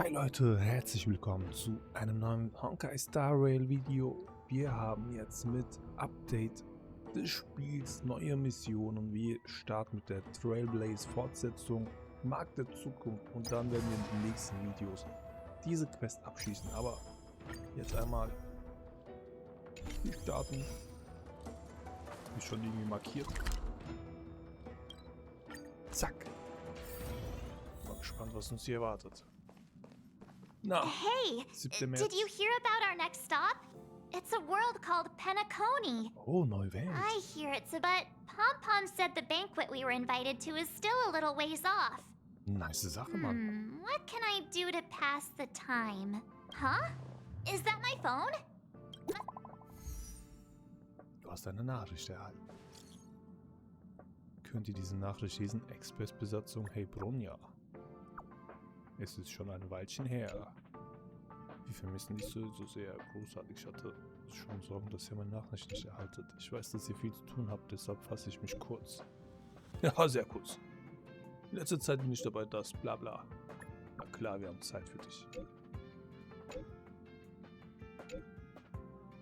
Hi Leute, herzlich willkommen zu einem neuen Honkai Star Rail Video. Wir haben jetzt mit Update des Spiels neue Missionen. Wir starten mit der Trailblaze-Fortsetzung, Markt der Zukunft, und dann werden wir in den nächsten Videos diese Quest abschließen. Aber jetzt einmal wir starten. Ist schon irgendwie markiert. Zack. Mal gespannt, was uns hier erwartet. No. Hey, did you hear about our next stop? It's a world called Penacony. Oh, neue Welt. I hear it's but Pom-Pom said the banquet we were invited to is still a little ways off. Nice Sache, Mann. What can I do to pass the time? Huh? Is that my phone? Du hast eine Nachricht erhalten. Könnt ihr diese Nachricht lesen? Expressbesatzung, hey Bronja. Es ist schon ein Weilchen her. Wir vermissen dich so sehr. Großartig. Ich hatte schon Sorgen, dass ihr meine Nachricht nicht erhaltet. Ich weiß, dass ihr viel zu tun habt, deshalb fasse ich mich kurz. Ja, sehr kurz. In letzter Zeit bin ich dabei, das bla bla. Na klar, wir haben Zeit für dich.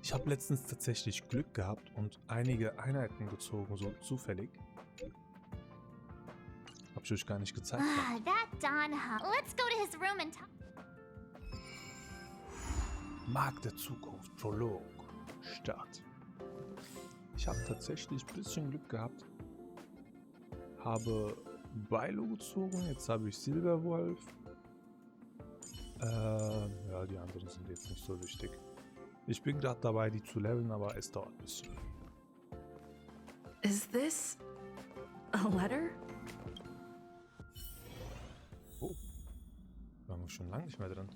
Ich habe letztens tatsächlich Glück gehabt und einige Einheiten gezogen, so zufällig. Hab ich euch gar nicht gezeigt. That Don Hung. Let's go to his room and talk. Markt der Zukunft, Prolog, Stadt. Ich habe tatsächlich ein bisschen Glück gehabt. Habe Beilo gezogen, jetzt habe ich Silberwolf. Ja, die anderen sind jetzt nicht so wichtig. Ich bin gerade dabei, die zu leveln, aber es dauert ein bisschen. Is this a letter? Oh, waren wir schon lange nicht mehr drin.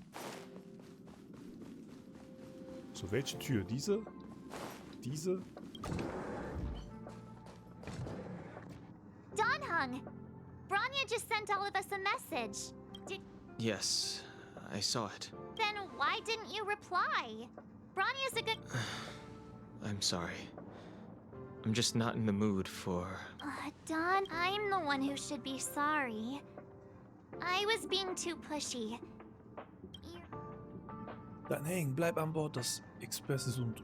So, welche Tür? Diese? Diese? Don Hung! Bronya just sent all of us a message. Yes, I saw it. Then why didn't you reply? Bronya's a good... I'm sorry. I'm just not in the mood for... Don, I'm the one who should be sorry. I was being too pushy. Dann hängen, bleib an Bord, das Express ist und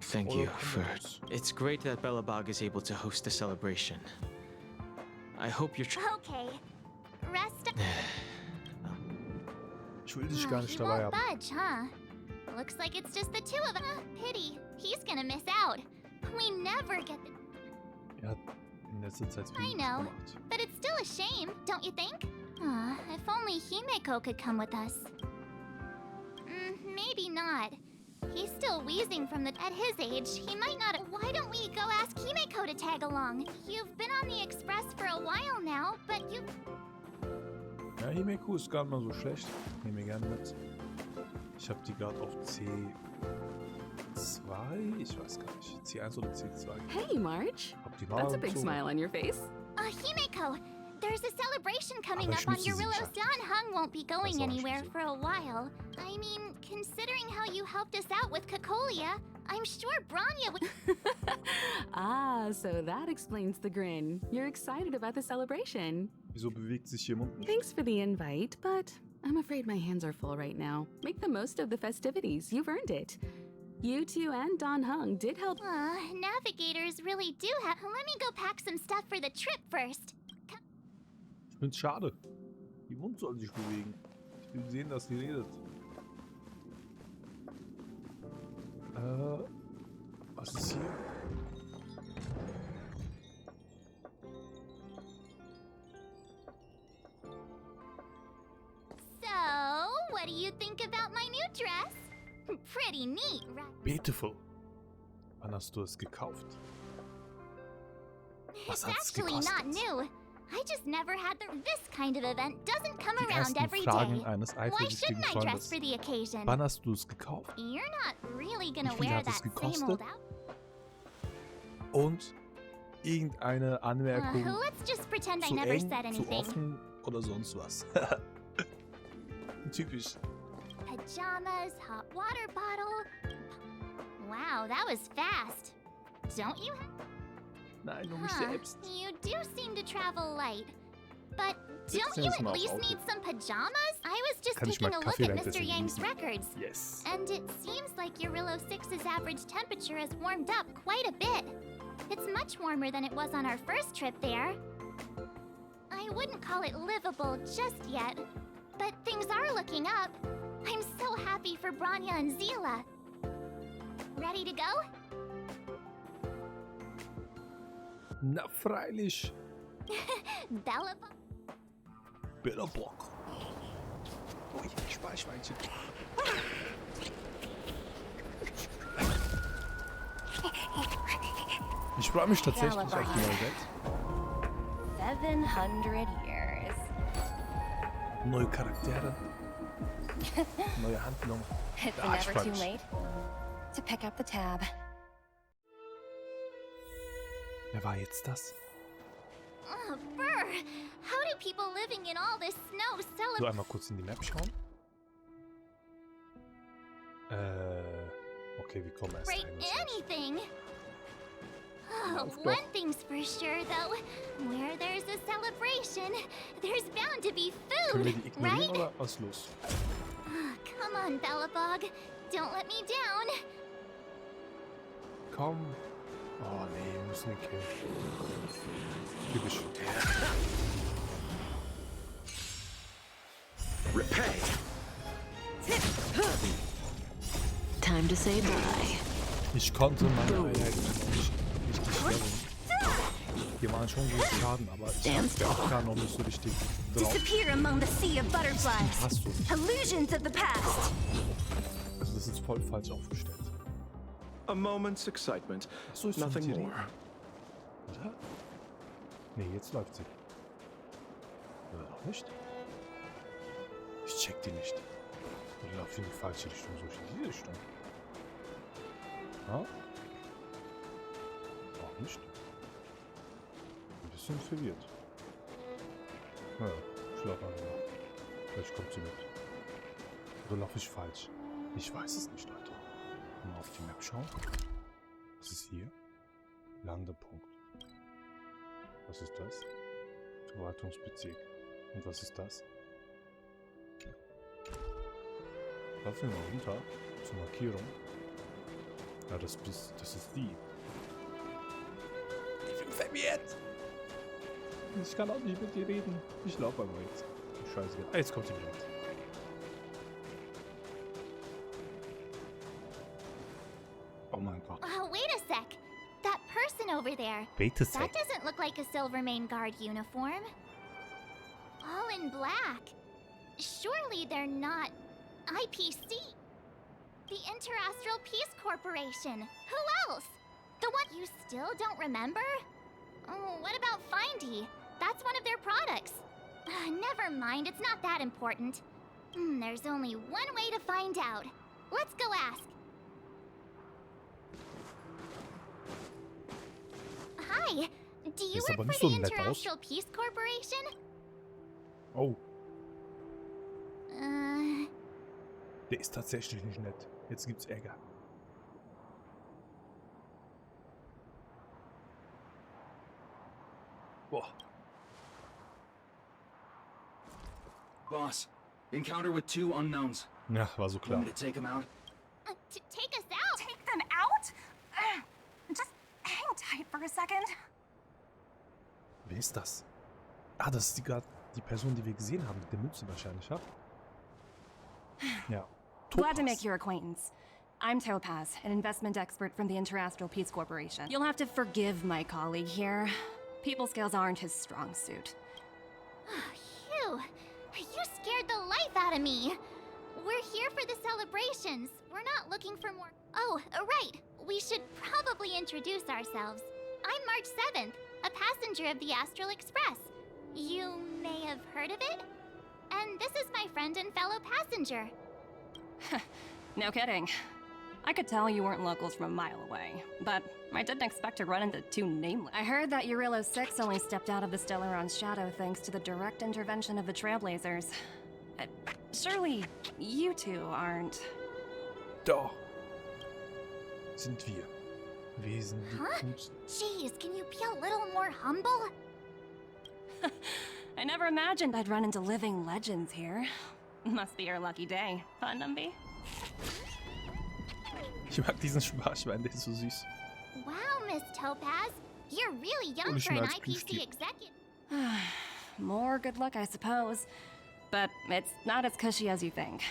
Thank you for... It's great that Belobog is able to host a celebration. I hope you're... Okay. Rest... Ich will dich gar nicht he dabei won't haben. budge, huh? Looks like it's just the two of us. Pity. He's gonna miss out. We never get the... Er hat in letzter Zeit I viel know, gemacht. but it's still a shame, don't you think? If only Himeko could come with us. Maybe not. He's still wheezing from the... At his age, he might not... Why don't we go ask Himeko to tag along? You've been on the express for a while now, but you... Ja, Himeko ist gar nicht mal so schlecht. Nehme ich gerne mit. Ich habe die gerade auf C2, ich weiß gar nicht, C1 oder C2. Hey, Marge. Optimal That's a big gezogen. smile on your face. Himeko, there's a celebration coming Aber up on schmutzt your sie sich Willows. ab. Don Hung won't be going Das war anywhere schmutz. for a while. I mean, considering how you helped us out with Kokolia, I'm sure Bronya would... Ah, so that explains the grin. You're excited about the celebration. Wieso bewegt sich hier im Mund nicht? Thanks for the invite, but I'm afraid my hands are full right now. Make the most of the festivities. You've earned it. You two and Don Hung did help. Navigators really do have... Let me go pack some stuff for the trip first. Ich find's schade. Die Mund soll sich bewegen. Ich will sehen, dass sie redet. Was ist hier? So, what do you think about my new dress? Pretty neat, right? Beautiful. Wann hast du es gekauft? Was It's hat's actually gekostet? not new. I just never had this kind of event. Doesn't come Die around ersten every Fragen day. eines Why eifersüchtigen shouldn't I dress Freundes. for the occasion? Wann hast du es gekauft? You're not really gonna Wie viel wear hat es that same gekostet? old outfit. Und irgendeine Anmerkung Let's just pretend I zu never eng, said zu anything. offen oder sonst was. Typisch. Pajamas, hot water bottle. Wow, that was fast. Don't you? Nein, nur mich selbst. You do seem to travel light. But Don't you at least need some pajamas? I was just Kann ich taking mal a look Kaffee at Mr. währenddessen Yang's genießen? records. Yes. And it seems like Eurillo 6's average temperature has warmed up quite a bit. It's much warmer than it was on our first trip there. I wouldn't call it livable just yet, but things are looking up. I'm so happy for Branya and Zila. Ready to go? Na, freilich. Belobog. Belobog. Oh, hier, Sparschweinchen. Ich freue mich tatsächlich auf die neue Welt. 700 years. Neue Charaktere. Neue Handlung. It's Ah, ich never freu too mich. late to pick up the tab. Wer war jetzt das? Oh, brr. How do people living in all this snow So, celebrate? einmal kurz in die Map schauen. Okay, wir kommen erst rein. Anything? Oh, Auf doch. one thing's for sure, though. Where there's a celebration, there's bound to be Können wir food, die ignorieren right? oder was ist los? Come on, Belobog. Don't let me down. Komm. Oh nee, wir müssen ihn killen. Typisch. Repay. Time to say bye. Ich konnte meine Einheit nicht stellen. Hier waren schon gut Schaden, aber ich hab gar noch nicht so richtig drauf. Disappear among the sea of butterflies. Hast du. Illusions of the past. Also das ist voll falsch aufgestellt. A moment's excitement. Achso, ist Nothing die more. Oder? Nee, jetzt läuft sie. Oder noch nicht? Ich check die nicht. Oder laufe in die falsche Richtung, so in diese Richtung. Ja? Auch nicht. Ein bisschen verwirrt. Naja, ich laufe einfach nach. Vielleicht kommt sie mit. Oder laufe ich falsch? Ich weiß es nicht, Leute. Mal auf die Map schauen. Was ist hier? Landepunkt. Was ist das? Verwaltungsbezirk. Und was ist das? Laufen wir mal runter zur Markierung. Ja, das ist die. Ich bin verwirrt. Ich kann auch nicht mit dir reden. Ich laufe aber jetzt. Scheiße. Ah, jetzt kommt sie wieder. Oh mein Gott. Oh, wait a sec. That person over there. Wait a sec. That doesn't look like a Silvermane Guard uniform. All in black. Surely they're not IPC. The Interastral Peace Corporation. Who else? The one you still don't remember? Oh, what about Findy? That's one of their products. Never mind, it's not that important. There's only one way to find out. Let's go ask. Hi, do you Ist work aber for nicht so the nett aus. Interastral Peace Corporation? Oh, der ist tatsächlich nicht nett. Jetzt gibt's Ärger. Boah. Boss, encounter with two unknowns. Ja, war so klar. Want me to take them out? To take us out? Take them out? Just hang tight for a second. Wer ist das? Ah, das ist die Person, die wir gesehen haben, mit der Mütze wahrscheinlich, ja? Ja. Glad to Topaz. make your acquaintance. I'm Topaz, an investment expert from the Interastral Peace Corporation. You'll have to forgive my colleague here. People skills aren't his strong suit. Phew, you scared the life out of me. We're here for the celebrations. We're not looking for more. Oh, right. We should probably introduce ourselves. I'm March 7th, a passenger of the Astral Express. You may have heard of it? And this is my friend and fellow passenger. No kidding. I could tell you weren't locals from a mile away, but I didn't expect to run into two nameless. I heard that Eurillo 6 only stepped out of the Stellaron's shadow thanks to the direct intervention of the Trailblazers. Surely you two aren't... Da sind wir. Wir sind die Huh? Coolsten. Jeez, can you be a little more humble? I never imagined I'd run into living legends here. Must be your lucky day, huh, Numby? Ich mag diesen Sparschwein, der ist so süß. Wow, Miss Topaz. You're really young for an IPC executive. More good luck, I suppose. But it's not as cushy as you think.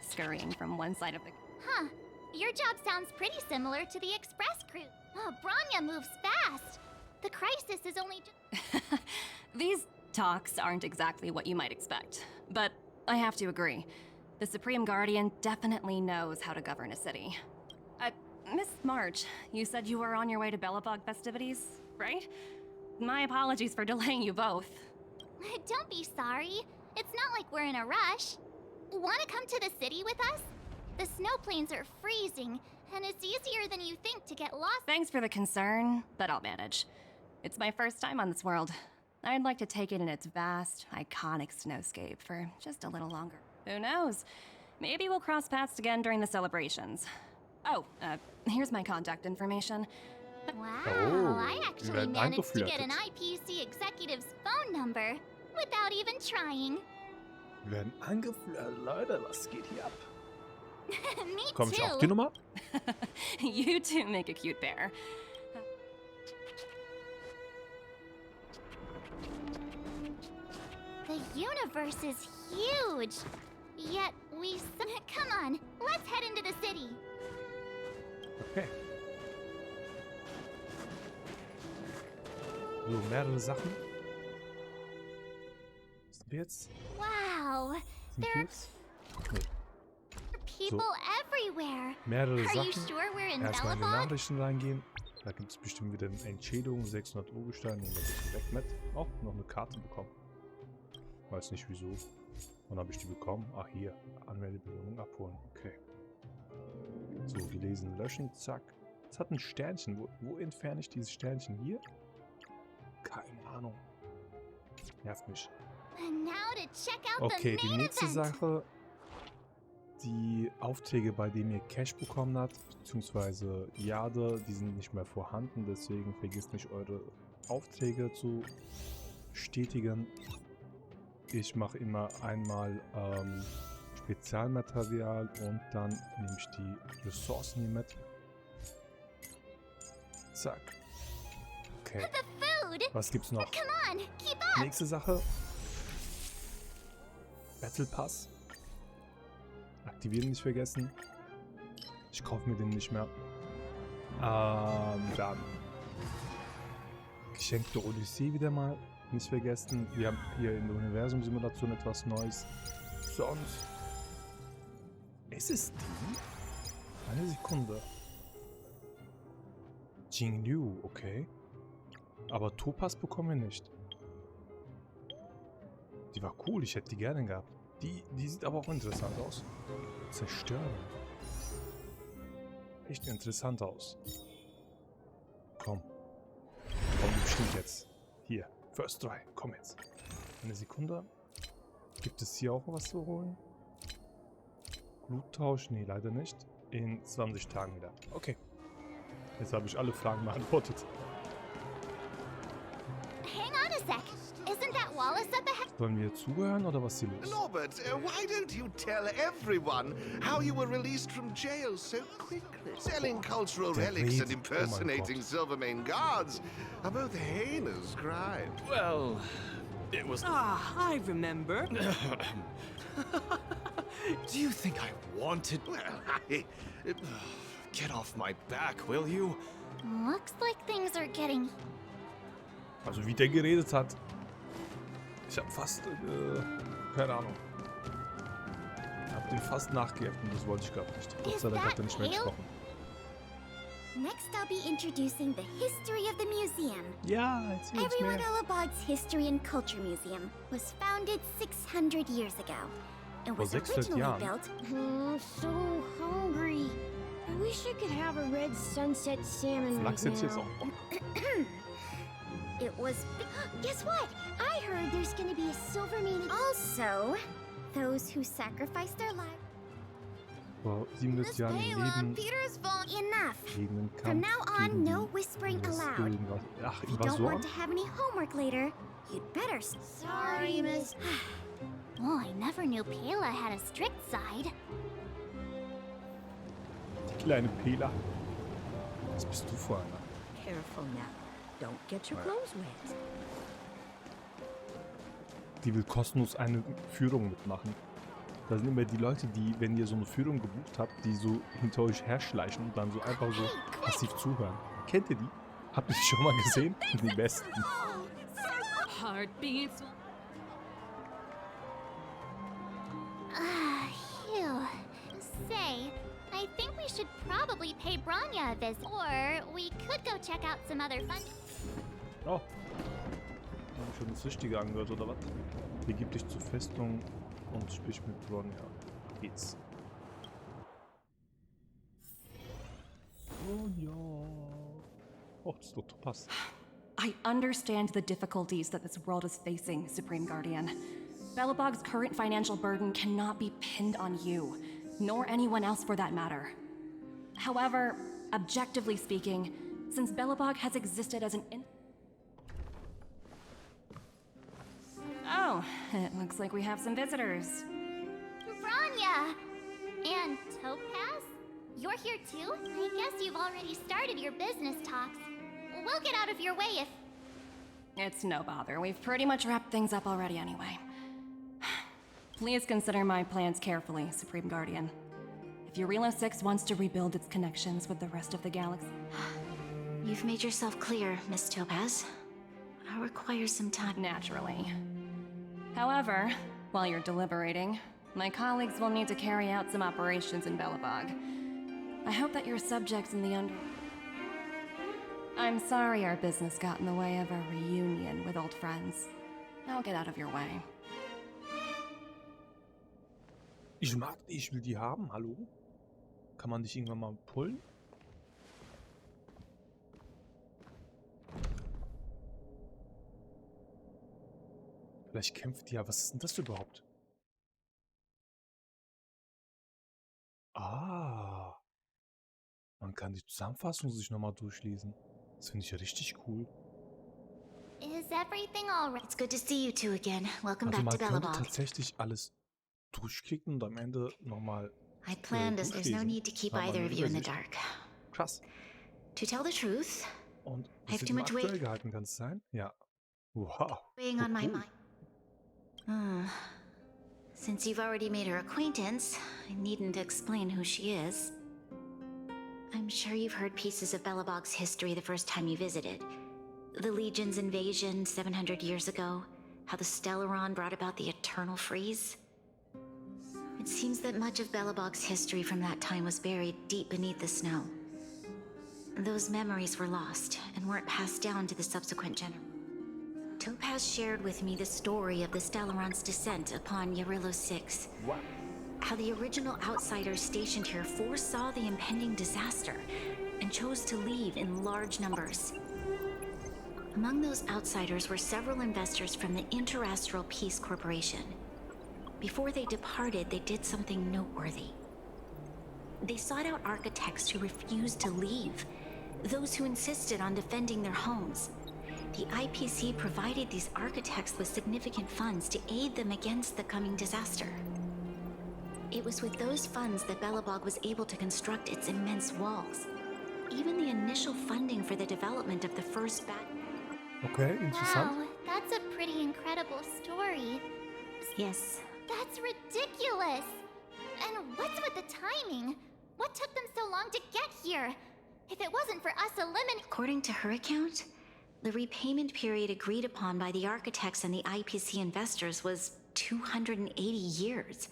Scurrying from one side of the... Huh. Your job sounds pretty similar to the express crew. Oh, Branya moves fast. The crisis is only... These talks aren't exactly what you might expect. But I have to agree. The Supreme Guardian definitely knows how to govern a city. Miss March, you said you were on your way to Belobog festivities, right? My apologies for delaying you both. Don't be sorry. It's not like we're in a rush. Want to come to the city with us? The snow plains are freezing, and it's easier than you think to get lost. Thanks for the concern, but I'll manage. It's my first time on this world. I'd like to take it in its vast, iconic snowscape for just a little longer. Who knows? Maybe we'll cross paths again during the celebrations. Oh, here's my contact information. Wow, I actually managed to get an IPC executive's phone number without even trying. Wir werden angeflirtet. Leute, was geht hier ab? Me Komm ich auf too. die Nummer? You two make a cute pair. The universe is huge. Yet we... Come on, let's head into the city. Okay. So, mehrere Sachen. Sind wir jetzt? Wow, Sind wir jetzt? Nee. people everywhere. Mehrere Are you Sachen. sure we're in Erstmal in die Belobog? Nachrichten reingehen. Da gibt es bestimmt wieder eine Entschädigung. 600 Urgesteine. Nehmen wir das weg mit. Auch noch eine Karte bekommen. Weiß nicht wieso. Wann habe ich die bekommen? Ach hier. Anmeldebelohnung abholen. Okay. So, gelesen, löschen, zack. Es hat ein Sternchen. Wo entferne ich dieses Sternchen? Hier? Keine Ahnung. Nervt mich. And now to check out Okay, the die main nächste event. Sache. Die Aufträge, bei denen ihr Cash bekommen habt, beziehungsweise Jade, die sind nicht mehr vorhanden. Deswegen vergisst nicht, eure Aufträge zu stetigen. Ich mache immer einmal Spezialmaterial und dann nehme ich die Ressourcen hier mit. Zack. Okay. The food. Was gibt's noch? Come on, keep up. Nächste Sache. Battle Pass. Aktivieren nicht vergessen. Ich kaufe mir den nicht mehr. Dann. Geschenkte Odyssee wieder mal. Nicht vergessen. Wir haben hier in der Universum-Simulation etwas Neues. Sonst. Ist es die? Eine Sekunde. Jingyu, okay. Aber Topaz bekommen wir nicht. Die war cool, ich hätte die gerne gehabt. Die sieht aber auch interessant aus. Zerstören. Echt interessant aus. Komm. Komm bestimmt jetzt. Hier, First Try. Komm jetzt. Eine Sekunde. Gibt es hier auch was zu holen? Bluttausch? Nee, leider nicht. In 20 Tagen wieder. Okay. Jetzt habe ich alle Fragen beantwortet. Hang on a sec. Isn't that Wallace up ahead? Sollen wir zuhören oder was ist hier los? Norbert, why don't you tell everyone how you were released from jail so quickly? Selling cultural Der relics and redet. Oh mein impersonating Gott. Silvermane guards are both heinous crimes. Well, it was. Ah, I remember. Do you think I wanted? Well, Get off my back, will you? Looks like things are getting... Also wie der geredet hat. Ich habe fast, keine Ahnung. Hab den fast nachgeäfft und das wollte ich gerade nicht. Gott sei Dank hat er nicht mehr gesprochen. Next, I'll be introducing the history of the museum. Ja, erzähl uns Everyone mehr. Belobog's History and Culture Museum was founded 600 years ago and Vor was 600 originally Jahren. built. So hungry. I wish I could have a red sunset salmon right Lachs hätte ich jetzt now. auch Bock. It was. Guess what? I heard there's gonna be a Silvermane. Also, those who sacrificed their lives. Vor 700 Jahren im Leben Peter's fault. Enough. gegen den From Kampf now on, gegen no die whispering allowed. Ach, If you don't Invasoren? want to have any homework later, You'd better. Sorry, Miss. Oh, I never knew Pela had a strict side. Die kleine Pela. Was bist du für einer? Careful now. Don't get your clothes wet. Die will kostenlos eine Führung mitmachen. Da sind immer die Leute, die, wenn ihr so eine Führung gebucht habt, die so hinter euch herschleichen und dann so einfach so passiv zuhören. Kennt ihr die? Habt ihr die schon mal gesehen? Die besten. Heartbeats. Phew. Say, I think we should probably pay Branya a visit. Or we could go check out some other fun. Oh. Haben schon das Richtige angehört, oder was? Begib dich zur Festung und sprich mit Branya. Geht's. Branya. Oh, das ist doch Topaz. I understand the difficulties that this world is facing, Supreme Guardian. Belobog's current financial burden cannot be pinned on you, nor anyone else for that matter. However, objectively speaking, since Belobog has existed as an Oh, it looks like we have some visitors. Branya! And Topaz? You're here too? I guess you've already started your business talks. We'll get out of your way if... It's no bother. We've pretty much wrapped things up already anyway. Please consider my plans carefully, Supreme Guardian. If Eurilo 6 wants to rebuild its connections with the rest of the galaxy... You've made yourself clear, Miss Topaz. I'll require some time. Naturally. However, while you're deliberating, my colleagues will need to carry out some operations in Belobog. I hope that your subjects in the I'm sorry our business got in the way of a reunion with old friends. I'll get out of your way. Ich mag die, ich will die haben, hallo? Kann man dich irgendwann mal pullen? Vielleicht kämpft die ja. Was ist denn das überhaupt? Ah. Man kann die Zusammenfassung sich nochmal durchlesen. Das finde ich richtig cool. Is everything all right? It's good to see you two again. Welcome Also back to man könnte Belobog. tatsächlich alles durchklicken und am Ende nochmal I planned as there's no need to keep either of you in the dark. Krass. To tell the truth, Und I das have wird too immer much aktuell weight gehalten, kann es sein? Ja. Wow. weighing Oh, on my cool. mind. Since you've already made her acquaintance, I needn't explain who she is. I'm sure you've heard pieces of Belobog's history the first time you visited. The Legion's invasion 700 years ago, how the Stellaron brought about the Eternal Freeze. It seems that much of Belobog's history from that time was buried deep beneath the snow. Those memories were lost and weren't passed down to the subsequent generations. Topaz shared with me the story of the Stellaron's descent upon Eurilo 6. What? How the original outsiders stationed here foresaw the impending disaster and chose to leave in large numbers. Among those outsiders were several investors from the Interastral Peace Corporation. Before they departed, they did something noteworthy. They sought out architects who refused to leave, those who insisted on defending their homes. The IPC provided these architects with significant funds to aid them against the coming disaster. It was with those funds that Belobog was able to construct its immense walls. Even the initial funding for the development of the first Okay, interessant. Wow, that's a pretty incredible story. Yes. That's ridiculous! And what's with the timing? What took them so long to get here? If it wasn't for us eliminating... According to her account, the repayment period agreed upon by the architects and the IPC investors was 280 years.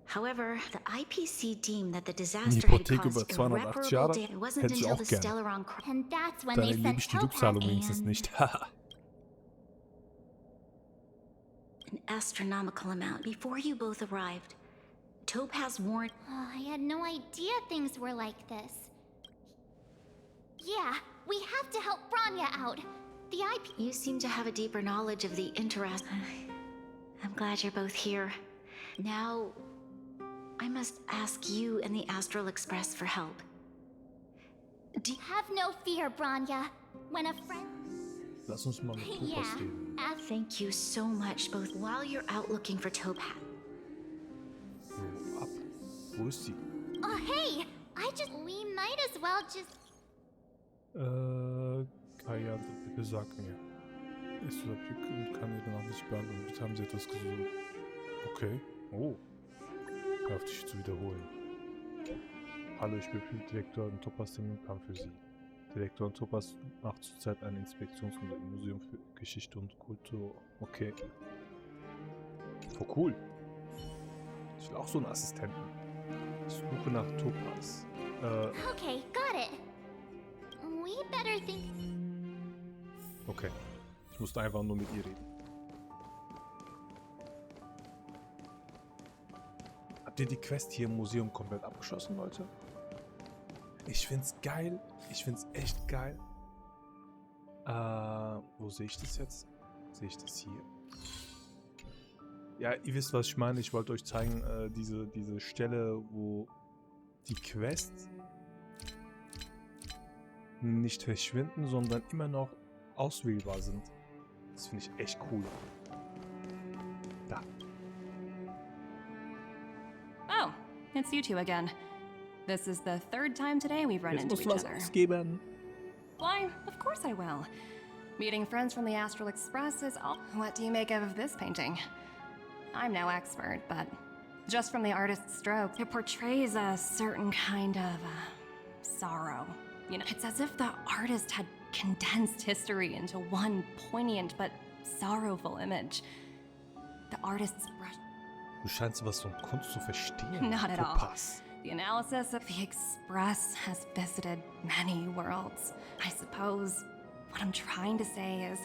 However, the IPC deemed that the disaster had caused irreparable damage. It wasn't until the Stellaron crashed. And that's when Dann they erlebe sent ich die Topaz Rückzahlung wenigstens and... nicht. An astronomical amount. Before you both arrived, Topaz warned... Oh, I had no idea things were like this. Yeah, we have to help Branya out. The IP... You seem to have a deeper knowledge of the interest... I'm glad you're both here. Now, I must ask you and the Astral Express for help. Have no fear, Branya. When a friend... Lass uns mal mit Topaz reden. Thank you so much, both while you're out looking for Topaz. So, ab. Wo ist sie? Oh, hey! We might as well just... Kaya, bitte sag mir. Ist oder Blick und kann ihre Nacht nicht beantworten. Bitte haben sie etwas gesucht. Okay. Oh. Hör auf dich zu wiederholen. Hallo, ich bin Direktor und Topaz Termin kam für Sie. Direktor und Topaz macht zurzeit eine Inspektion im Museum für Geschichte und Kultur. Okay. Oh, cool. Ich will auch so einen Assistenten. Ich suche nach Topaz. Okay, got it. We better think... Okay. Ich musste einfach nur mit ihr reden. Habt ihr die Quest hier im Museum komplett abgeschlossen, Leute? Ich find's geil. Ich find's echt geil. Wo sehe ich das jetzt? Sehe ich das hier? Ja, ihr wisst, was ich meine. Ich wollte euch zeigen, diese Stelle, wo die Quests nicht verschwinden, sondern immer noch auswählbar sind. Das finde ich echt cool. Da. Oh, it's you two again. This is the third time today we've run into each other. Ausgeben. Why, of course I will. Meeting friends from the Astral Express is all... What do you make of this painting? I'm no expert, but just from the artist's stroke, it portrays a certain kind of sorrow. You know, it's as if the artist had condensed history into one poignant but sorrowful image. The artist's brush... Du scheinst was von Kunst zu verstehen. Not at Topaz. all. The analysis of the Express has visited many worlds. I suppose what I'm trying to say is,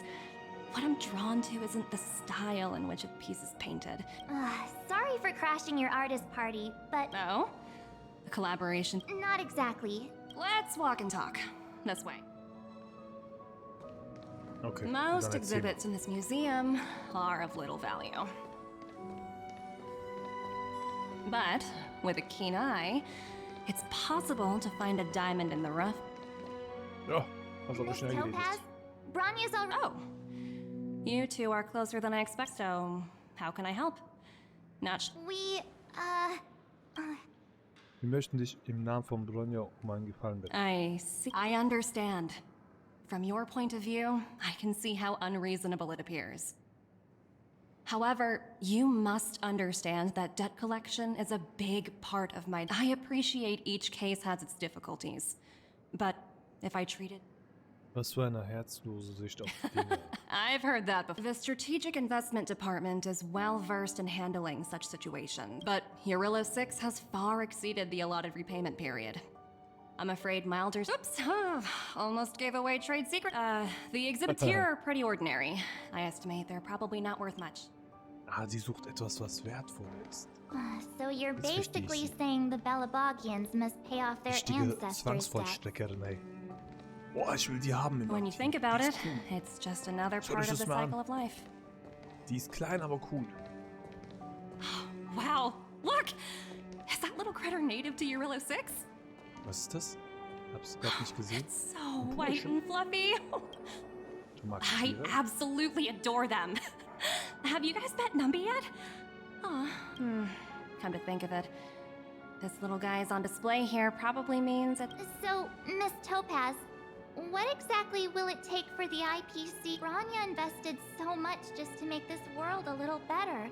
what I'm drawn to isn't the style in which a piece is painted. Sorry for crashing your artist party, but... Oh? A collaboration? Not exactly. Let's walk and talk. This way. Okay. Most exhibits in this museum are of little value. But with a keen eye, it's possible to find a diamond in the rough. Ja, hast aber Miss schnell geredet. Topaz, Bronya's already... Oh. You two are closer than I expect, so how can I help? Wir möchten dich im Namen von Bronja um einen Gefallen bitten. I see. I understand. From your point of view, I can see how unreasonable it appears. However, you must understand that debt collection is a big part of my... I appreciate each case has its difficulties. But if I treated... Was für eine herzlose Sicht auf die Dinge. I've heard that before. The Strategic Investment Department is well versed in handling such situations, but Eurilo 6 has far exceeded the allotted repayment period. I'm afraid Milder's... Oops! Almost gave away trade secret. The exhibits here are pretty ordinary. I estimate they're probably not worth much. Sie sucht etwas, was wertvoll ist. So you're basically saying the Belobogians must pay off their ancestors' debts. Zwangsvollstreckerin, ey. Boah, ich will die haben. When you think about it, it's just another part of the cycle of life. Die ist klein, aber cool. Wow! Look! Is that little critter native to Eurilo 6? Was ist das? Hab's grad nicht gesehen. It's so white and fluffy. Du magst I Tiere? absolutely adore them. Have you guys met Numby yet? Oh, come to think of it, this little guy is on display here probably means that... So, Miss Topaz, what exactly will it take for the IPC? Bronya invested so much just to make this world a little better.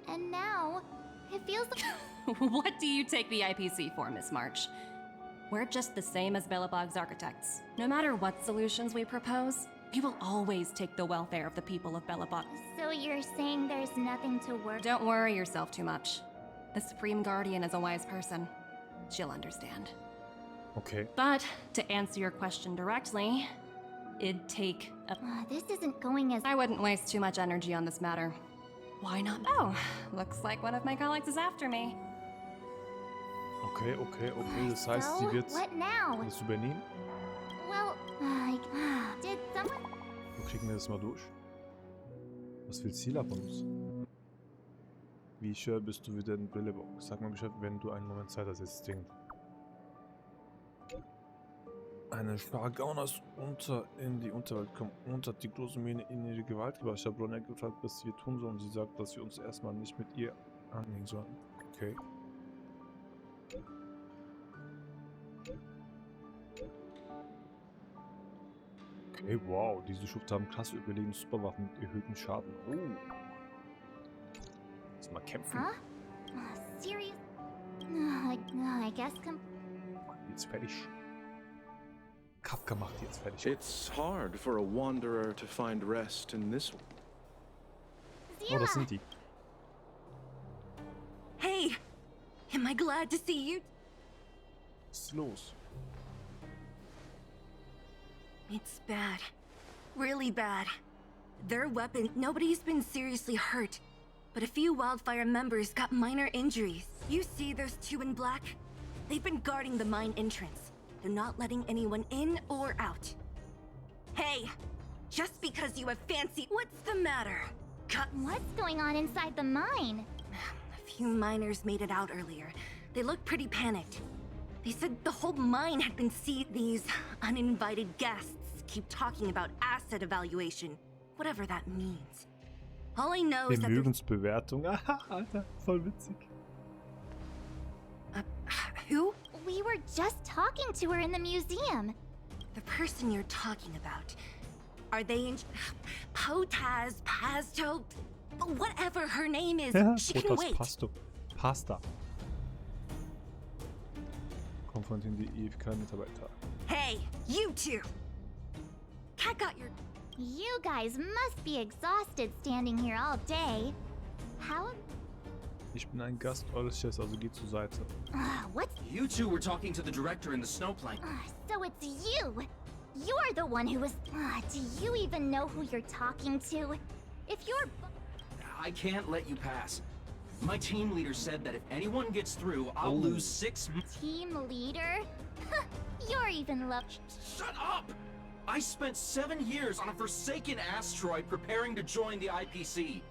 And now, it feels like... What do you take the IPC for, Miss March? We're just the same as Belobog's architects. No matter what solutions we propose, we will always take the welfare of the people of Belobog. So you're saying there's nothing to worry... Don't worry yourself too much. The Supreme Guardian is a wise person. She'll understand. Okay. But, to answer your question directly, it'd take a... this isn't going as... I wouldn't waste too much energy on this matter. Why not? Oh, looks like one of my colleagues is after me. Okay. Das heißt, sie wird what now? das übernehmen. Well, did someone... Wo kriegen wir das mal durch? Was will Ziel ab uns? Wie schön bist du wieder in Belobog? Sag mal Bescheid, wenn du einen Moment Zeit hast, jetzt dringend. Eine Schar Gauners in die Unterwelt kommen und hat die große Mähne in ihre Gewalt gebracht. Ich habe Ronja gefragt, was wir tun sollen. Sie sagt, dass wir uns erstmal nicht mit ihr anlegen sollen. Okay. Okay, wow. Diese Schufte haben krasse überlegene Superwaffen mit erhöhtem Schaden. Oh. Lass mal kämpfen. Huh? Serious? I guess Jetzt fertig. Kafka macht jetzt fertig. It's hard for a wanderer to find rest in this. Oh, das sind die. Hey! Am I glad to see you? Was ist los? It's bad. Really bad. Their weapon, nobody's been seriously hurt. But a few Wildfire members got minor injuries. You see those two in black? They've been guarding the mine entrance. They're not letting anyone in or out. Hey! Just because you have fancy... What's the matter? What's going on inside the mine? A few miners made it out earlier. They looked pretty panicked. They said the whole mine had been seized. These uninvited guests keep talking about asset evaluation. Whatever that means. All I know is that... Vermögensbewertung. Aha, Alter, voll witzig. Who? We were just talking to her in the museum. The person you're talking about. Are they in... Potaz, Pasto... Whatever her name is, she can wait. Pasta. Konfrontieren die IFK-Mitarbeiter. Hey, you two! Cat got your... You guys must be exhausted standing here all day. How... Ich bin ein Gast eures Chefs, also geht zur Seite. What? You two were talking to the director in the snowplane. So it's you! You're the one who was... do you even know who you're talking to? If you're... I can't let you pass. My team leader said that if anyone gets through, I'll lose 6... Team leader? You're even Shut up! I spent 7 years on a forsaken asteroid preparing to join the IPC.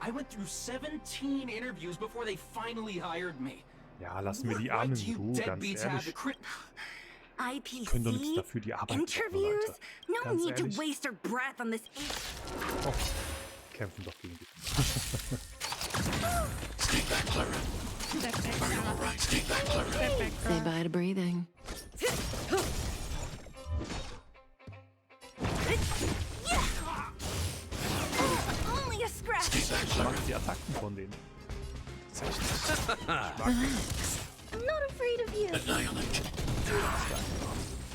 I went through 17 interviews before they finally hired me. Ja, lass mir die Armen in Ruhe, ganz ehrlich. IPC? Können doch nichts dafür, die Arbeit Interviews? Leute. No Ganz need ehrlich. to waste our breath on this. Oh, kämpfen doch gegen dich. Stay back, Clara. Are you all right? Stay back, Clara. Say bye to breathing. Only a scratch. Stay back, Ich Clara. mag die Attacken von denen. I'm not afraid of you. Annihilate.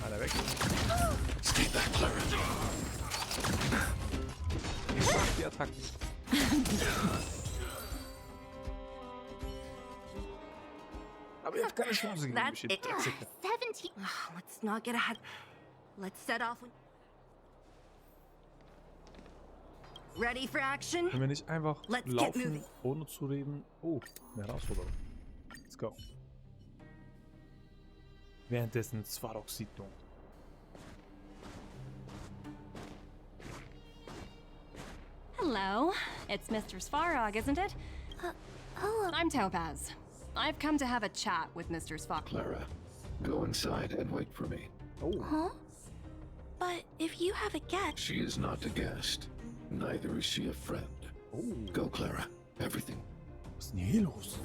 Einer weg. Stay back, Clara. Ich mag die Attacken. Aber ihr habt keine Chance gegen mich. 17... Let's not get ahead. Let's set off. Ready for action? Können wir nicht einfach Let's get laufen, moving. ohne zu reden? Oh, eine Herausforderung. Let's go. Währenddessen Svarog-Siedlung. Hello. It's Mr. Svarog, isn't it? Hello. I'm Topaz. I've come to have a chat with Mr. Svarog. Clara, go inside and wait for me. Oh. Huh? But if you have a guest... She is not a guest. Neither is she a friend. Oh. Go, Clara. Everything. Was ist denn hier los?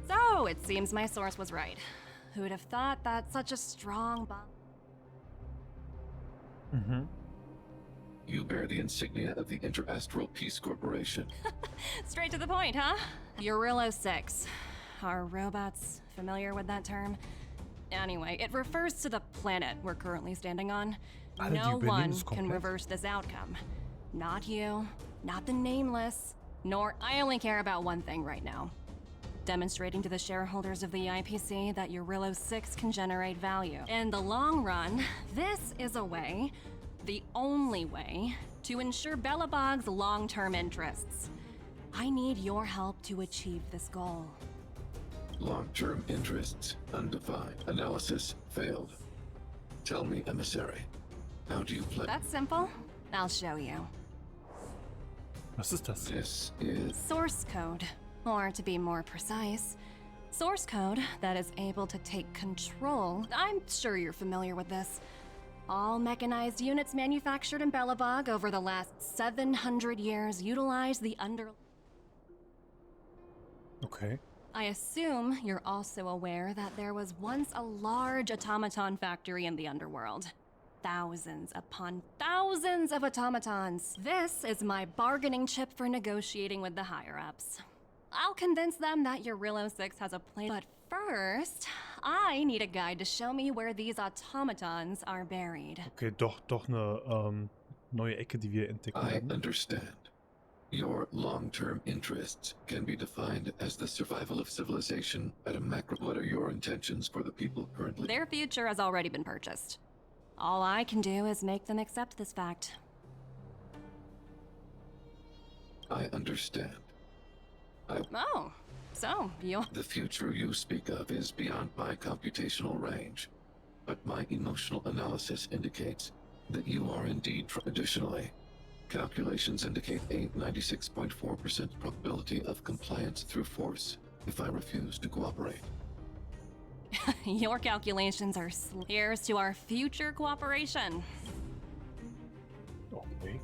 So, it seems my source was right. Who'd have thought that such a strong bond? You bear the insignia of the Interastral Peace Corporation. Straight to the point, huh? Eurillo 6. Are robots familiar with that term? Anyway, it refers to the planet we're currently standing on. No one can reverse this outcome. Not you, not the Nameless, nor I only care about one thing right now. Demonstrating to the shareholders of the IPC that Eurillo 6 can generate value. In the long run, this is a way, the only way, to ensure Belobog's long-term interests. I need your help to achieve this goal. Long-term interests undefined. Analysis failed. Tell me, emissary, how do you play? That's simple. I'll show you. Was ist das? This is Source code, or to be more precise, Source code that is able to take control. I'm sure you're familiar with this. All mechanized units manufactured in Belobog over the last 700 years utilize the Okay. I assume you're also aware that there was once a large automaton factory in the underworld. Thousands upon thousands of automatons. This is my bargaining chip for negotiating with the higher-ups. I'll convince them that Eurilo 6 has a plan, but first, I need a guide to show me where these automatons are buried. Okay, doch eine neue Ecke, die wir entdecken I werden. understand. Your long-term interests can be defined as the survival of civilization at a macro. What are your intentions for the people currently? Their future has already been purchased. All I can do is make them accept this fact. I understand. Oh, so you're... The future you speak of is beyond my computational range, but my emotional analysis indicates that you are indeed. Additionally, calculations indicate a 96.4% probability of compliance through force if I refuse to cooperate. Your calculations are here's to our future cooperation. Okay.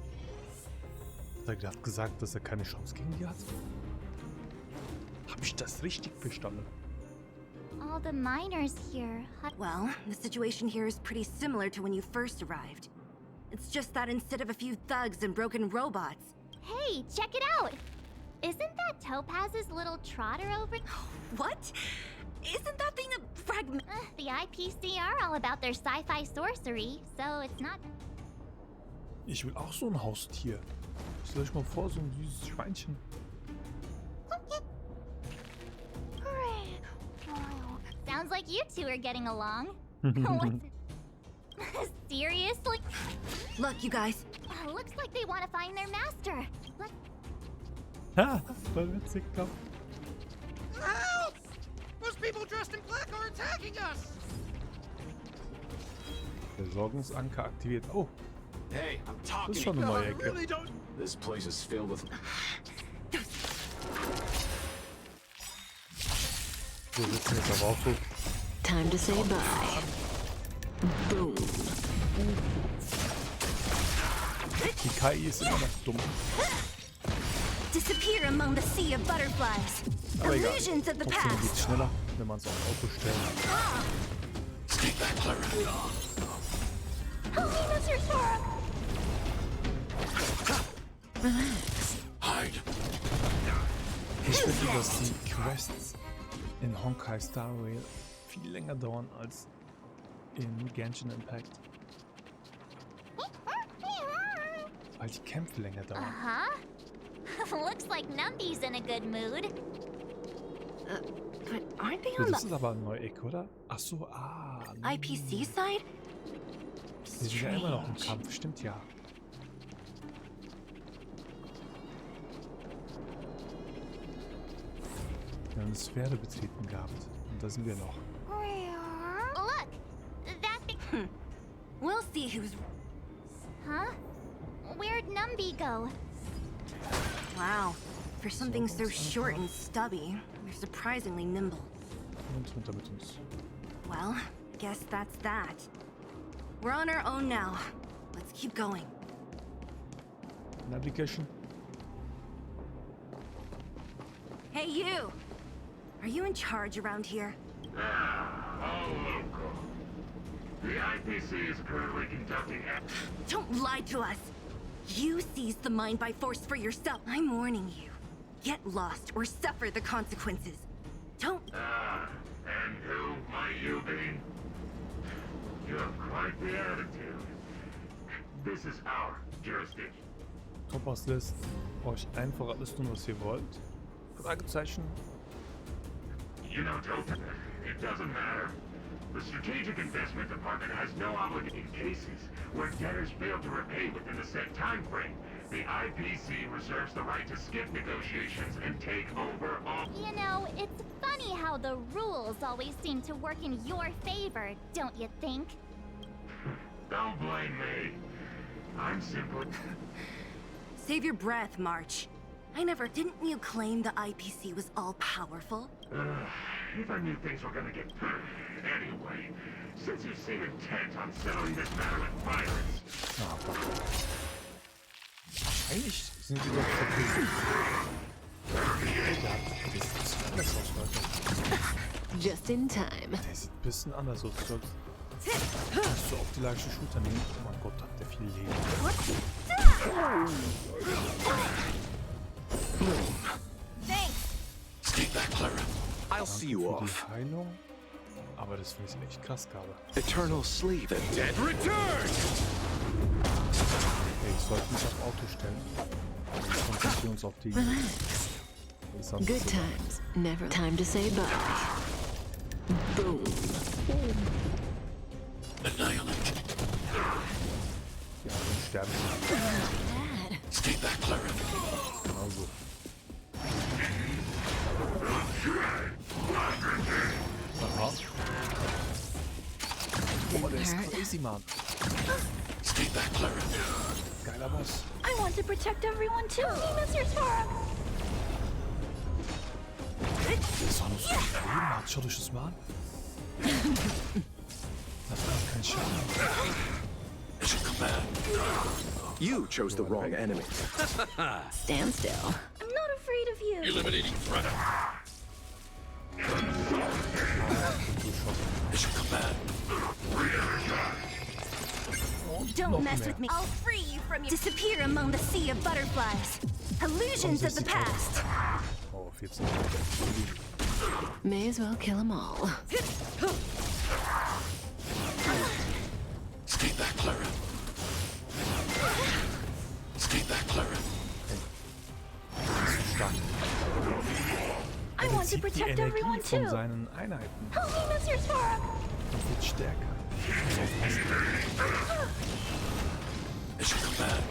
Der hat gesagt, dass keine Chance gegen die hat. Hab ich das richtig verstanden? All the miners here. Well, the situation here is pretty similar to when you first arrived. It's just that instead of a few thugs and broken robots... Hey, check it out! Isn't that Topaz's little trotter over... What? Isn't that thing a fragment? The IPC are all about their sci-fi sorcery, so it's not... Ich will auch so ein Haustier. Stell euch mal vor, so ein süßes Schweinchen. Sounds like you two are getting along. Seriously? Look, you guys. Looks like they want to find their master. Ha! Voll witzig, komm. Help! Those people dressed in black are attacking us! Versorgungsanker aktiviert. Oh! Hey, I'm talking. Das ist schon eine neue Ecke. Really don't... This place is filled with... So sitzen jetzt aber auch so. Time to say bye. Boom. Die KI ist immer noch dumm. Disappear among the sea of butterflies. Aber egal. Illusions of the Trotzdem geht's past. schneller, wenn man es aufs Auto stellt. Stay back, Clara. Relax. Hide. Ich finde, dass die Quests in Honkai Star Rail viel länger dauern als in Genshin Impact. Weil die Kämpfe länger dauern. Looks like Numby's in a good mood. But aren't they Ja, on das the ist aber ein Neueck, oder? Ach so, IPC side? Die sind ja immer noch im Kampf, stimmt ja. Wir haben eine Sphäre betreten gehabt. Und da sind wir noch. Look! That thing... We'll see who's... Huh? Where'd Numby go? Wow. For something so short and stubby, they're surprisingly nimble. Und runter mit uns. Well, guess that's that. We're on our own now. Let's keep going. Navigation. Hey, you! Are you in charge around here? All local. The IPC is currently conducting... Don't lie to us! You seized the mine by force for yourself. I'm warning you. Get lost or suffer the consequences. Don't... and who might you be? You have quite the attitude. This is our jurisdiction. Topaz lässt euch einfach alles tun, was ihr wollt. Fragezeichen. You know, Topaz, it doesn't matter. The Strategic Investment Department has no obligation in cases where debtors fail to repay within the set time frame. The IPC reserves the right to skip negotiations and take over all... You know, it's funny how the rules always seem to work in your favor, don't you think? Don't blame me. I'm simply... Save your breath, March. I never... Didn't you claim the IPC was all-powerful? if I knew things were gonna get... Anyway, since you seem intent on settling this matter with violence... Ah, fuck. Eigentlich sind die doch verpflichtet. Der hat ein bisschen anders aus, Leute. Just in time. Der sieht ein bisschen anders aus. Kannst du auf die leichte Schulter nehmen? Oh mein Gott, hat der viel Leben. I'll see you off. Heilung. Aber das finde ich echt krass gerade. Eternal sleep. The dead return! Okay, ich sollte mich auf Auto stellen. Konzentrieren uns auf die... Good times. Never time to say bye. Boom. Annihilate. Ja, dann sterben wir. Stay back, Clara. Genau so. Aha. Oh, der ist crazy, Mann. Stay back, Clara. Geiler Boss. I want to protect everyone too. Mr. Sora. Das war noch so viel Leben, Mann. Schaut euch das mal an. Das macht keinen Schaden. You chose the wrong enemy. Stand still. I'm not afraid of you. Eliminating threat. Mission command. Don't mess with me. I'll free you from your... Disappear among the sea of butterflies. Illusions of the past. Oh, 14. May as well kill them all. Stay back, Clara. Stay back, Clara. I want to protect everyone too. Von seinen Einheiten. Help me, Mr. Sora. Und wird stärker. Mission command.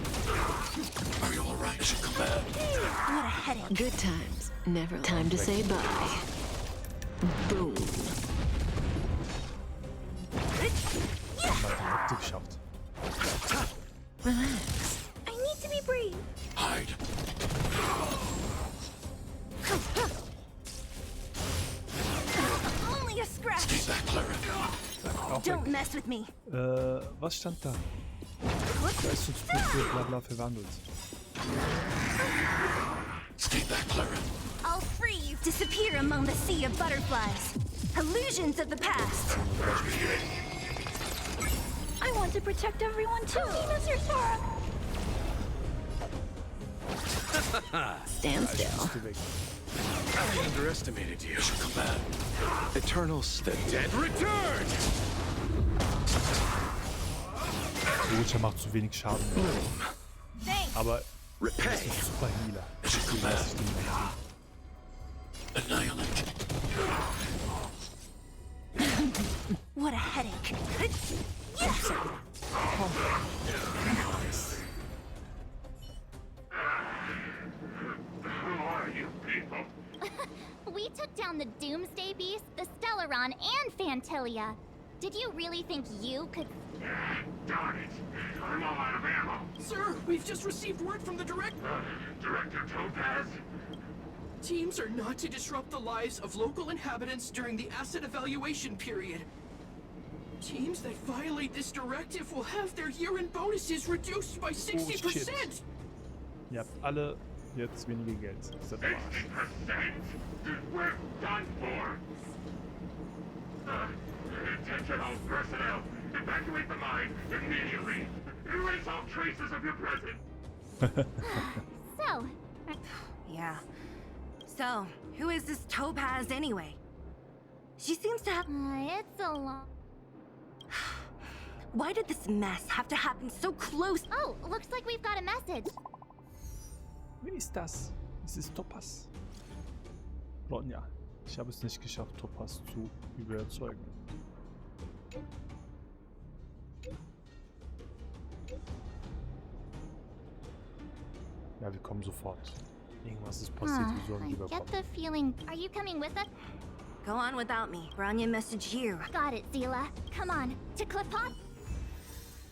Are you all right? Mission command. What a headache. Good times. Never time to say bye. Boom. Direkt geschafft. Relax. I need to be brave. Hide. Only a scratch. Stay back, Clara. Don't mess with me. Was stand da? Leistungsprüfe, bla bla verwandelt. Stay back, Clara. I'll free you. Disappear among the sea of butterflies. Illusions of the past. I want to protect everyone too. Mr. Sora. Stand still. I underestimated you. Mission command. Eternals, the dead return! Gut, er macht zu wenig Schaden. Aber Repay. ist ein super Healer. Mission command. Annihilate. What a headache. Who are you people? We took down the Doomsday Beast, the Stellaron, and Fantilia. Did you really think you could... Darn it. I'm all out of ammo. Sir, we've just received word from the Director Topaz? Teams are not to disrupt the lives of local inhabitants during the asset evaluation period. Teams that violate this directive will have their year-end bonuses reduced by 60%! Ihr habt alle jetzt weniger Geld. Das ist der Arsch. 60%? We're done for. Attention all personnel. Evacuate the mine immediately. Erase all traces of your presence. So... Yeah. So, who is this Topaz anyway? She seems to have... it's a lot... Why did this mess have to happen so close? Oh, looks like we've got a message. Wer ist das? Es ist Topaz. Ronja, ich habe es nicht geschafft, Topaz zu überzeugen. Ja, wir kommen sofort. Irgendwas ist passiert, wir sollen I rüberkommen. get the feeling... Are you coming with us? Go on without me. Bronya messaged you. Got it, Zila. Come on. To Clipot?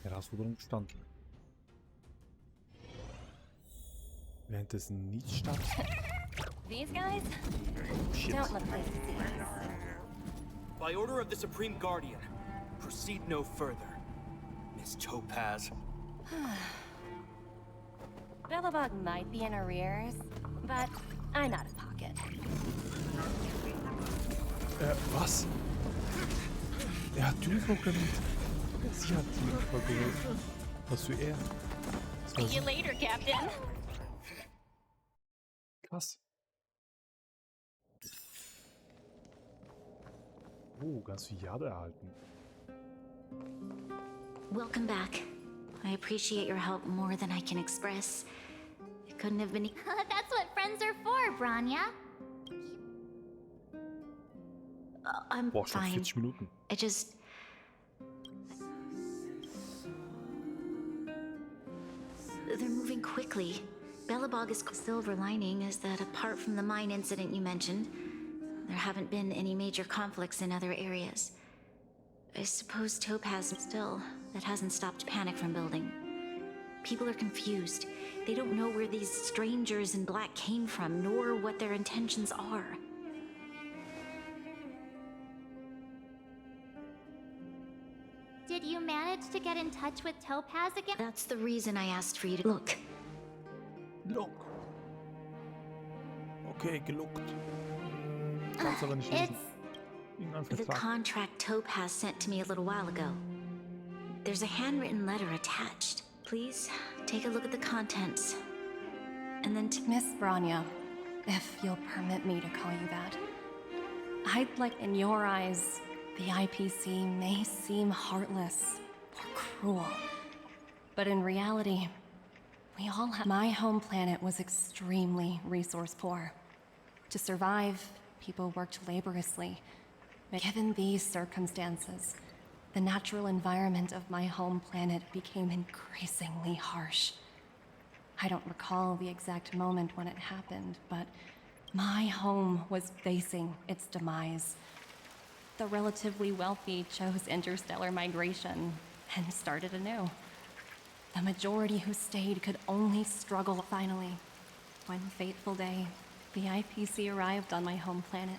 Herausforderung bestanden. Währenddessen nichts statt. These guys don't look like thieves. By order of the Supreme Guardian, proceed no further, Miss Topaz. Belobog might be in arrears, but I'm out of pocket. Was? Er hat Türen programmiert. Sie hat Türen programmiert. Was für er? See you later, Captain. Krass. Oh, ganz viel Jade erhalten. Welcome back. I appreciate your help more than I can express. It couldn't have been... That's what friends are for, Branya. I'm Boah, schon fine. 40 Minuten. I just... They're moving quickly. Belobog's silver lining is that apart from the mine incident you mentioned, there haven't been any major conflicts in other areas. I suppose Topaz still, that hasn't stopped panic from building. People are confused. They don't know where these strangers in black came from, nor what their intentions are. Did you manage to get in touch with Topaz again? That's the reason I asked for you to look. Look. Okay, geluckt. Kannst aber nicht lesen. The contract Topaz sent to me a little while ago. There's a handwritten letter attached. Please, take a look at the contents. And then Miss Branya, if you'll permit me to call you that. I'd like, in your eyes, the IPC may seem heartless or cruel. But in reality, we all have... My home planet was extremely resource poor. To survive, people worked laboriously. But given these circumstances, the natural environment of my home planet became increasingly harsh. I don't recall the exact moment when it happened, but my home was facing its demise. The relatively wealthy chose interstellar migration and started anew. The majority who stayed could only struggle. Finally, one fateful day, the IPC arrived on my home planet.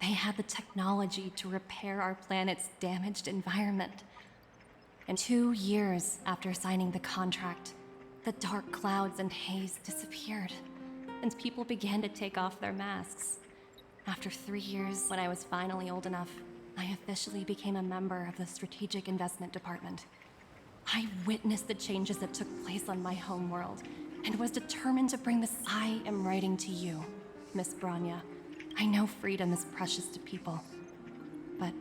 They had the technology to repair our planet's damaged environment. And 2 years after signing the contract, the dark clouds and haze disappeared, and people began to take off their masks. After 3 years, when I was finally old enough, I officially became a member of the Strategic Investment Department. I witnessed the changes that took place on my homeworld, and was determined to bring this. I am writing to you, Miss Branya. I know freedom is precious to people, but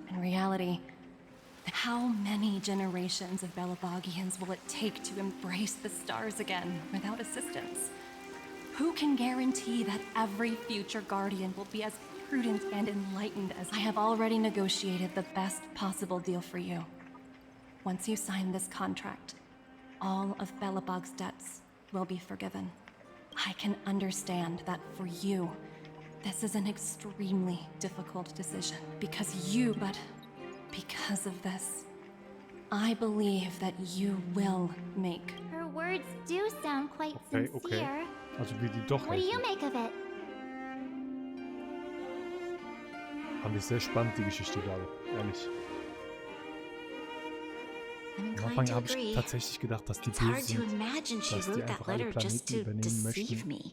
in reality, how many generations of Belobogians will it take to embrace the stars again without assistance? Who can guarantee that every future Guardian will be as prudent and enlightened as I have already negotiated the best possible deal for you? Once you sign this contract, all of Belobog's debts will be forgiven. I can understand that for you, this is an extremely difficult decision but because of this, I believe that you will make. Her words do sound quite sincere. Okay. Also will die doch What do you helfen. make of it? Fand ich sehr spannend, die Geschichte gerade. Ehrlich. Am Anfang habe ich tatsächlich gedacht, dass die böse sind, dass die einfach alle Planeten übernehmen möchten.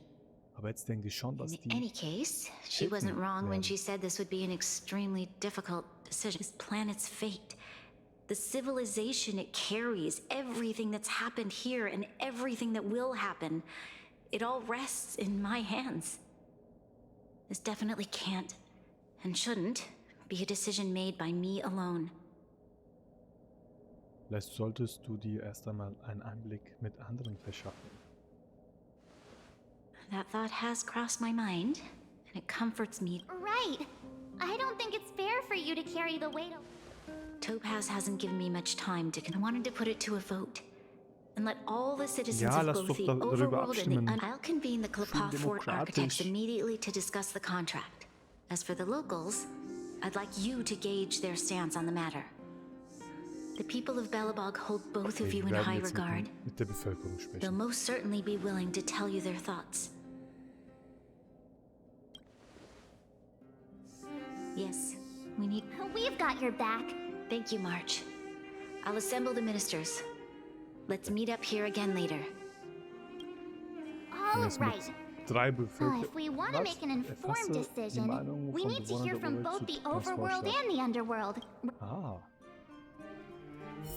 Aber jetzt denke ich schon, dass die... In any case, she wasn't wrong when she said this would be an extremely difficult decision. This planet's fate, the civilization it carries, everything that's happened here and everything that will happen, it all rests in my hands. This definitely can't and shouldn't be a decision made by me alone. Vielleicht solltest du dir erst einmal einen Einblick mit anderen verschaffen. That thought has crossed my mind, and it comforts me. Right. I don't think it's fair for you to carry the weight of... Topaz hasn't given me much time to... I wanted to put it to a vote. And let all the citizens of both the overworld and the... I'll convene the Klappa Fort architects immediately to discuss the contract. As for the locals, I'd like you to gauge their stance on the matter. The people of Belobog hold both of you in high regard. Mit der Bevölkerung sprechen. They'll most certainly be willing to tell you their thoughts. Yes, we need... We've got your back. Thank you, March. I'll assemble the ministers. Let's meet up here again later. All right. If we want to make an informed decision, we need to hear from both the overworld and the underworld. Ah.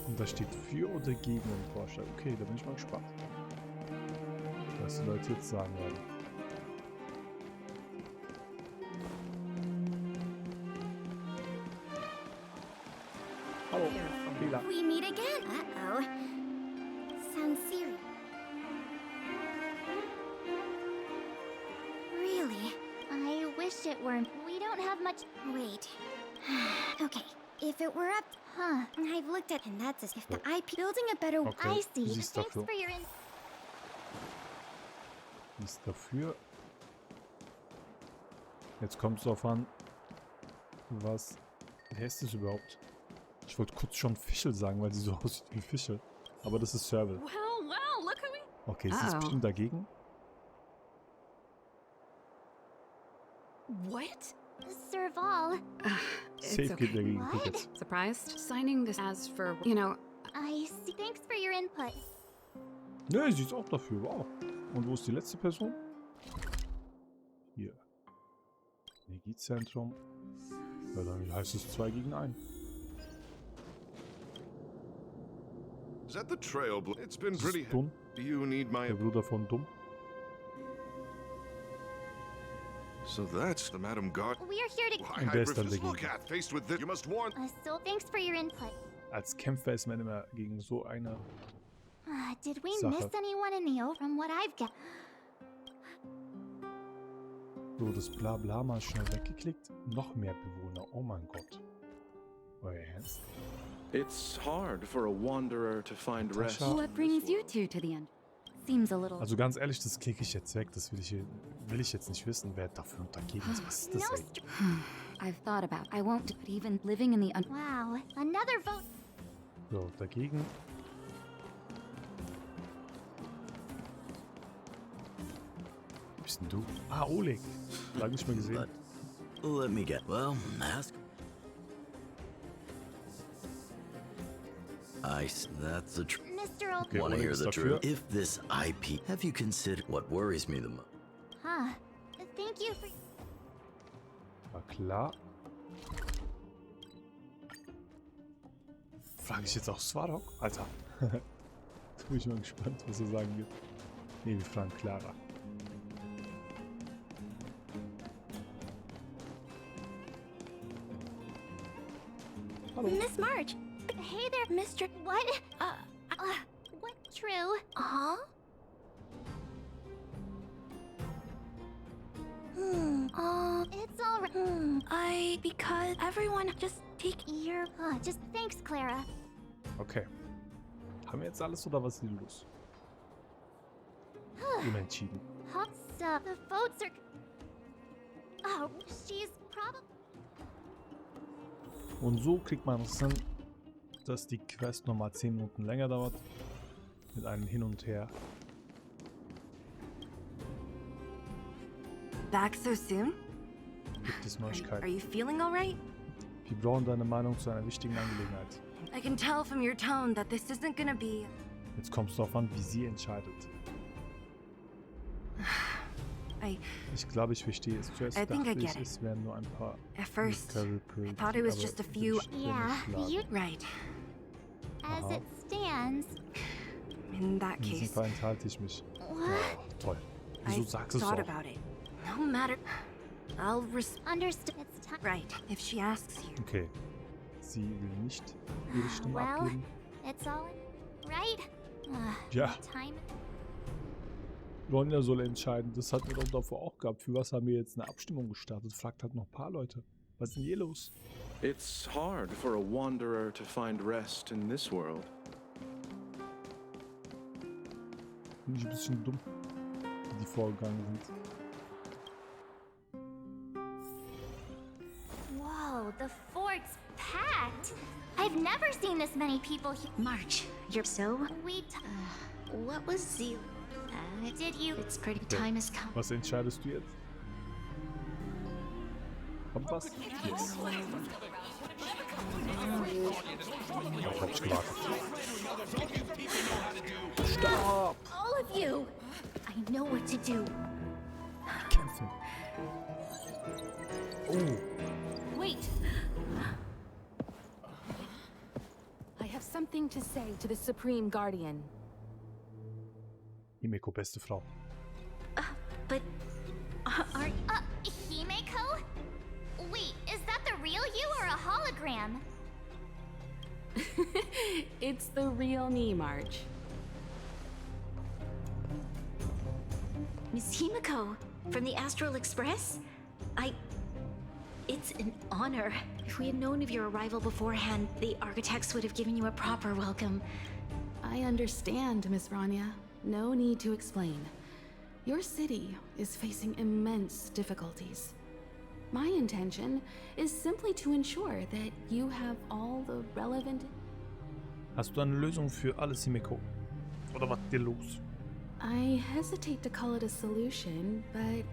Und da steht für oder gegen den Vorschlag. Okay, da bin ich mal gespannt, was die Leute jetzt sagen werden. Hallo, Fehler. We meet again. Uh-oh. Sounds serious. Really? I wish it weren't. We don't have much. Wait. Okay. If it were up. Huh. I've looked at. And that's as if the IP. Building a better. Okay. I see. Thanks for your. Ist dafür. Jetzt kommt es darauf an, was heißt das überhaupt? Ich wollte kurz schon Fischel sagen, weil sie so aussieht wie Fische. Aber das ist Serval. Okay, ist das bestimmt dagegen? What? Serval. Safe geht dagegen. Tickets. Surprised? Signing this as for, you know... I see. Thanks for your input. Ne, sie ist auch dafür. Wow. Und wo ist die letzte Person? Hier. Energiezentrum. Ja, dann heißt es 2 gegen 1. Is that the Trailblaze? It's been Das pretty. ist dumm. Do you need my... Der Bruder von Dumm. So that's the Madam God. We are here to. Why, I refuse to look at. Faced with this, you must warn. So thanks for your input. Als Kämpfer ist man immer gegen so eine Did we Sache. miss anyone in the from what I've got? So, das Blabla mal schnell weggeklickt. Noch mehr Bewohner. Oh mein Gott. Euer Ernst? It's hard for a wanderer to find rest. What brings you two to the end? Seems a little... Also ganz ehrlich, das klicke ich jetzt weg. Das will ich jetzt nicht wissen, wer dafür und dagegen ist. Was ist das ey? I've thought about. I won't. But even living in the Wow, another vote. So, dagegen. Wo bist denn du? Ah, Oleg. Lange nicht mehr gesehen. Let me get. Well, ask. That's the truth. Mr. Okay, Want to hear Oleg the ist truth? dafür. If this IP, have you considered what worries me the most? Huh. Thank you for. War klar. Frage ich jetzt auch Svarok? Alter. Da bin ich mal gespannt, was er sagen wird. Ne, wir fragen Clara. Hallo. Miss March. Hey there, Mr. What? What? True? Huh? It's all right. Because everyone just take your. Just thanks, Clara. Okay. Haben wir jetzt alles oder was ist hier los? Unentschieden. The votes are. Oh, she's probably. Und so kriegt man es hin, dass die Quest nochmal 10 Minuten länger dauert. Mit einem Hin und Her. Back so soon? Gibt es Are Neuigkeiten. you feeling alright? Wir brauchen deine Meinung zu einer wichtigen Angelegenheit. I can tell from your tone that this isn't gonna be... Jetzt kommt es darauf an, wie sie entscheidet. Ich glaube, ich verstehe es. Zuerst dachte ich, es wären nur ein paar At first, I thought it was just a few... Right. As it stands... In that In diesem case... Fall enthalte ich mich. Oh, toll. Wieso sagst du es thought auch? about it. No matter... I'll Understood. It's time. Right, if she asks you. Okay. Sie will nicht ihre Stimme Well, abgeben. it's all right. Ja. Time. Ronja soll entscheiden. Das hatten wir doch davor auch gehabt. Für was haben wir jetzt eine Abstimmung gestartet? Fragt halt noch ein paar Leute. Was ist denn hier los? It's hard for a wanderer to find rest in this world. Finde ich ein bisschen dumm, wie die vorgegangen sind. Whoa, the fort's packed. I've never seen this many people here. March, you're so... what was the... Did you... It's pretty time has come. Was entscheidest du jetzt? Kommt was? Yes. Darauf hab ich gewartet. Stopp! All of you! I know what to do. Kämpfen. Oh. Wait. I have something to say to the Supreme Guardian. Himeko, beste Frau. But are Himeko? Wait, is that the real you or a hologram? It's the real me, March. Miss Himeko from the Astral Express? It's an honor. If we had known of your arrival beforehand, the architects would have given you a proper welcome. I understand, Miss Rania. No need to explain. Your city is facing immense difficulties. My intention is simply to ensure that you have all the relevant... Hast du eine Lösung für alles, Himeko? Oder was ist dir los? I hesitate to call it a solution, but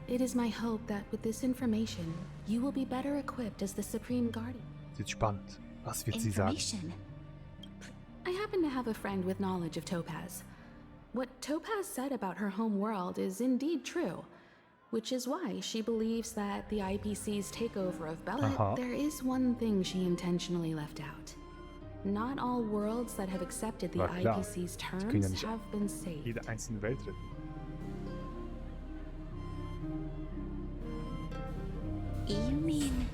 it is my hope that with this information, you will be better equipped as the Supreme Guardian. Sieht spannend. Was wird sie sagen? I happen to have a friend with knowledge of Topaz. What Topaz said about her home world is indeed true, which is why she believes that the IPC's takeover of Bella... There is one thing she intentionally left out. Not all worlds that have accepted the IPC's terms have been saved. Jede einzelne Welt retten. You mean...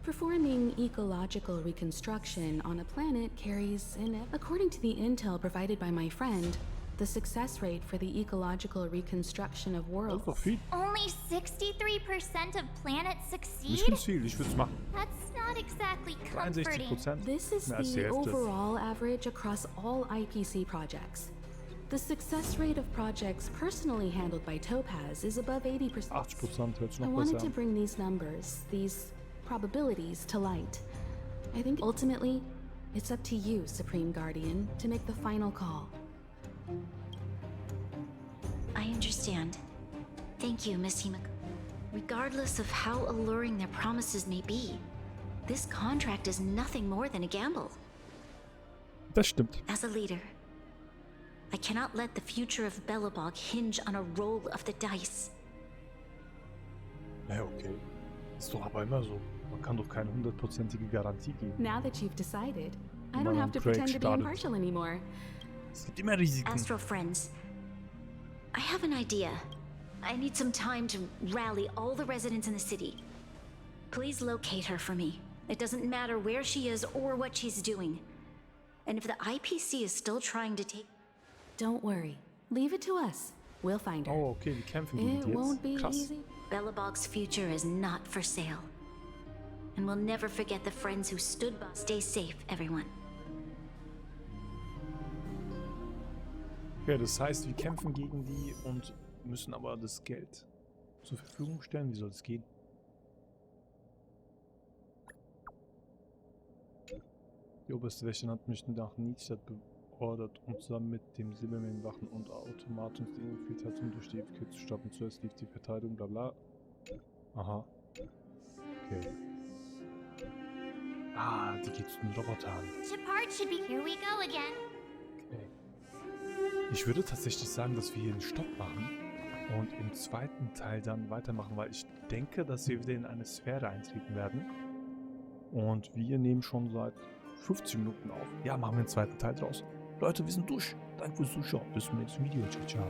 Performing ecological reconstruction on a planet carries according to the intel provided by my friend, the success rate for the ecological reconstruction of worlds. Only 63% of planets succeed? Ich find's viel, ich würd's machen. That's not exactly comforting. 63%. This is the overall average across all IPC projects. The success rate of projects personally handled by Topaz is above 80%. 80% hört sich I noch wanted besser to an. bring these numbers, these probabilities, to light. I think ultimately, it's up to you, Supreme Guardian, to make the final call. I understand. Thank you, Miss Himeko. Regardless of how alluring their promises may be, this contract is nothing more than a gamble. Das stimmt. As a leader, I cannot let the future of Belobog hinge on a roll of the dice. Ja, okay. Ist doch aber immer so. Man kann doch keine 100%ige Garantie geben. Now that you've decided, I don't have to pretend to be impartial anymore. Es gibt immer Risiken. Astral friends, I have an idea. I need some time to rally all the residents in the city. Please locate her for me. It doesn't matter where she is or what she's doing. And if the IPC is still trying to take... Don't worry. Leave it to us. We'll find her. Oh, okay, die kämpfen gegen It die won't be jetzt. Krass. easy. Belobog's future is not for sale. And we'll never forget the friends who stood by. Stay safe, everyone. Ja, das heißt, wir kämpfen gegen die und müssen aber das Geld zur Verfügung stellen. Wie soll es gehen? Die oberste Wächterin hat mich nach Niedstadt beordert, um zusammen mit dem Silbermähnenwachen und Automaten die Infiltration durch die IFK zu stoppen. Zuerst lief die Verteidigung, bla bla. Aha. Okay. Ah, die geht zu den Robotern. Shepard should be here. We go again. Okay. Ich würde tatsächlich sagen, dass wir hier einen Stopp machen und im zweiten Teil dann weitermachen, weil ich denke, dass wir wieder in eine Sphäre eintreten werden. Und wir nehmen schon seit 15 Minuten auf. Ja, machen wir einen zweiten Teil draus. Leute, wir sind durch. Danke fürs Zuschauen. Bis zum nächsten Video. Ciao, ciao.